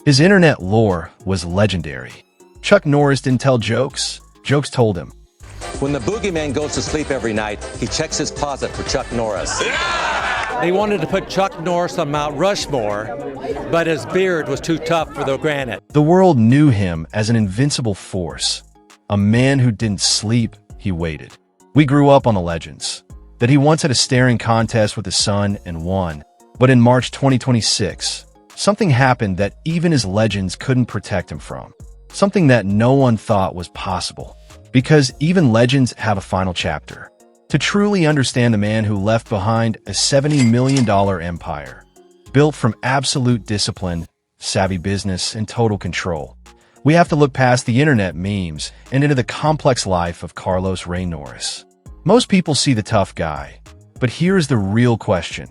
His internet lore was legendary. Chuck Norris didn't tell jokes, jokes told him. When the boogeyman goes to sleep every night, he checks his closet for Chuck Norris. They wanted to put Chuck Norris on Mount Rushmore, but his beard was too tough for the granite. The world knew him as an invincible force, a man who didn't sleep, he waited. We grew up on the legends, that he once had a staring contest with his son and won. But in March 2026, something happened that even his legends couldn't protect him from. Something that no one thought was possible. Because even legends have a final chapter. To truly understand the man who left behind a $70 million empire, built from absolute discipline, savvy business, and total control, we have to look past the internet memes and into the complex life of Carlos Ray Norris. Most people see the tough guy, but here's the real question.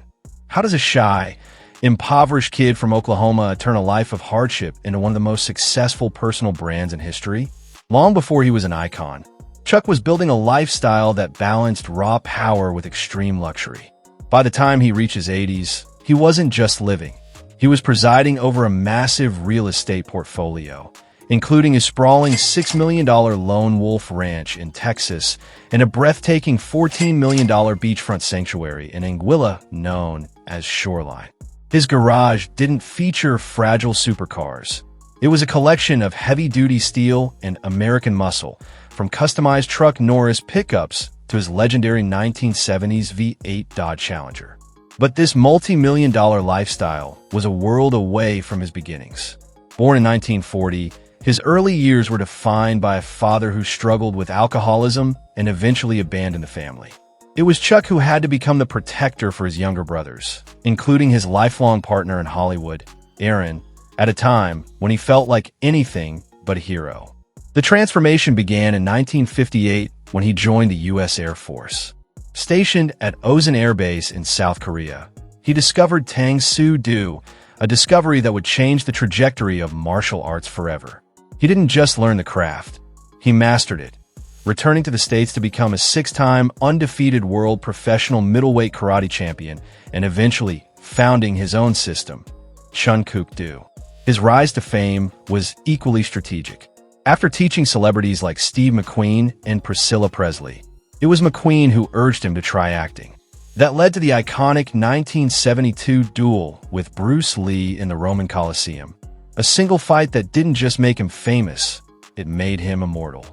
How does a shy, impoverished kid from Oklahoma turn a life of hardship into one of the most successful personal brands in history? Long before he was an icon, Chuck was building a lifestyle that balanced raw power with extreme luxury. By the time he reached his 80s, he wasn't just living. He was presiding over a massive real estate portfolio, including a sprawling $6 million Lone Wolf Ranch in Texas and a breathtaking $14 million beachfront sanctuary in Anguilla known as Shoreline. His garage didn't feature fragile supercars. It was a collection of heavy-duty steel and American muscle, from customized Chuck Norris pickups to his legendary 1970s V8 Dodge Challenger. But this multi-million-dollar lifestyle was a world away from his beginnings. Born in 1940, his early years were defined by a father who struggled with alcoholism and eventually abandoned the family. It was Chuck who had to become the protector for his younger brothers, including his lifelong partner in Hollywood, Aaron, at a time when he felt like anything but a hero. The transformation began in 1958 when he joined the U.S. Air Force. Stationed at Osan Air Base in South Korea, he discovered Tang Soo Do, a discovery that would change the trajectory of martial arts forever. He didn't just learn the craft, he mastered it, returning to the States to become a 6-time undefeated world professional middleweight karate champion and eventually founding his own system, Chun Kook Do. His rise to fame was equally strategic. After teaching celebrities like Steve McQueen and Priscilla Presley, it was McQueen who urged him to try acting. That led to the iconic 1972 duel with Bruce Lee in the Roman Coliseum. A single fight that didn't just make him famous, it made him immortal.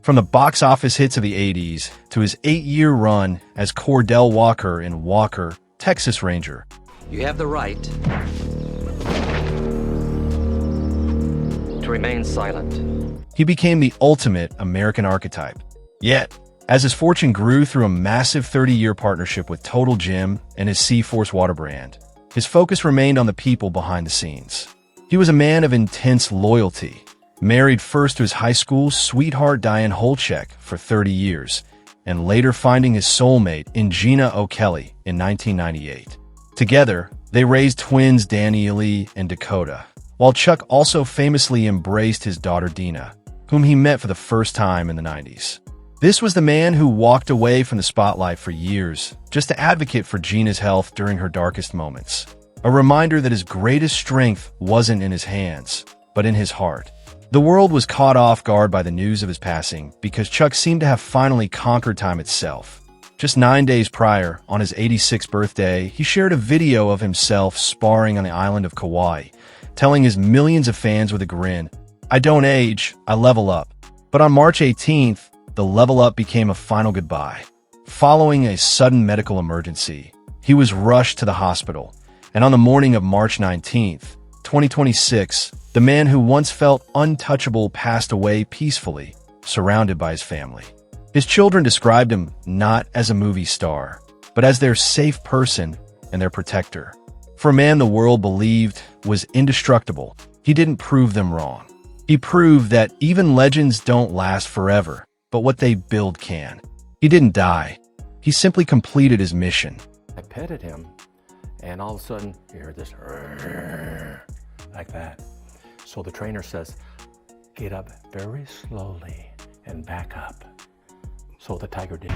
From the box office hits of the 80s to his 8-year run as Cordell Walker in Walker, Texas Ranger. You have the right to remain silent. He became the ultimate American archetype. Yet, as his fortune grew through a massive 30-year partnership with Total Gym and his Cforce water brand, his focus remained on the people behind the scenes. He was a man of intense loyalty, married first to his high school sweetheart Diane Holchek for 30 years, and later finding his soulmate in Gina O'Kelly in 1998. Together, they raised twins Danielle and Dakota, while Chuck also famously embraced his daughter Dina, whom he met for the first time in the 90s. This was the man who walked away from the spotlight for years just to advocate for Gina's health during her darkest moments. A reminder that his greatest strength wasn't in his hands, but in his heart. The world was caught off guard by the news of his passing because Chuck seemed to have finally conquered time itself. Just 9 days prior, on his 86th birthday, he shared a video of himself sparring on the island of Kauai, telling his millions of fans with a grin, "I don't age, I level up." But on March 18th, the level up became a final goodbye. Following a sudden medical emergency, he was rushed to the hospital, and on the morning of March 19th, 2026, the man who once felt untouchable passed away peacefully, surrounded by his family. His children described him not as a movie star, but as their safe person and their protector. For a man the world believed was indestructible, he didn't prove them wrong. He proved that even legends don't last forever, but what they build can. He didn't die. He simply completed his mission. I petted him, and all of a sudden, you hear this, like that. So the trainer says, get up very slowly and back up. So the tiger did.